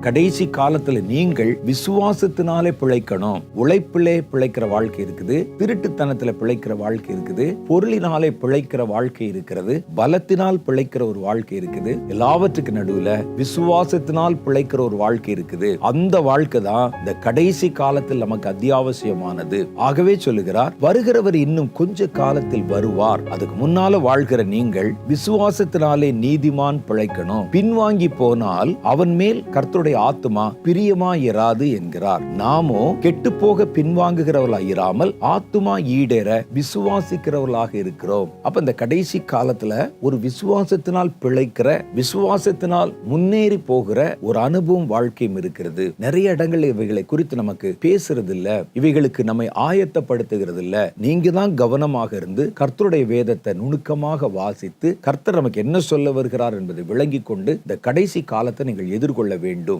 கடைசி காலத்துல நீங்கள் விசுவாசத்தினாலே பிழைக்கணும். உழைப்பிலே பிழைக்கிற வாழ்க்கை இருக்குது, திருட்டுத்தனத்துல பிழைக்கிற வாழ்க்கை இருக்குது, பொருளினாலே பிழைக்கிற வாழ்க்கை இருக்கிறது, பலத்தினால் பிழைக்கிற ஒரு வாழ்க்கை இருக்குது, எல்லாவற்றுக்கு நடுவுல விசுவாசத்தினால் பிழைக்கிற ஒரு வாழ்க்கை இருக்குது. அந்த வாழ்க்கை தான் இந்த கடைசி காலத்தில் நமக்கு அத்தியாவசியமானது. ஆகவே சொல்லுகிறார், வருகிறவர் இன்னும் கொஞ்ச காலத்தில் வருவார். அதுக்கு முன்னால வாழ்கிற நீங்கள் விசுவாசத்தினாலே நீதிமான் பிழைக்கணும். பின்வாங்கி போனால் அவன் மேல் கர்த்தருடைய ஆத்துமா பிரியமா இராது என்கிறார். நாமோ கெட்டு போக பின்வாங்குகிறவர்களாக இராமல் ஆத்துமா ஈடேற விசுவாசிக்கிறவர்களாக இருக்கிறோம். அப்ப இந்த கடைசி காலத்துல ஒரு விசுவாசத்தினால் பிழைக்கிற, விசுவாசத்தினால் முன்னேறி போகிற ஒரு அனுபவம் வாழ்க்கையும் இருக்கிறது. நிறைய இடங்கள் இவைகளை குறித்து நமக்கு பேசுறது இல்ல, இவைகளுக்கு நம்மை ஆயத்தப்படுத்துகிறது இல்ல. நீங்க தான் கவனமாக இருந்து கர்த்தருடைய வேதத்தை நுணுக்கமாக வாசித்து கர்த்தர் நமக்கு என்ன சொல்ல வருகிறார் என்பதை விளங்கி கொண்டு இந்த கடைசி காலத்தை நீங்கள் எதிர்கொள்ள வேண்டும்.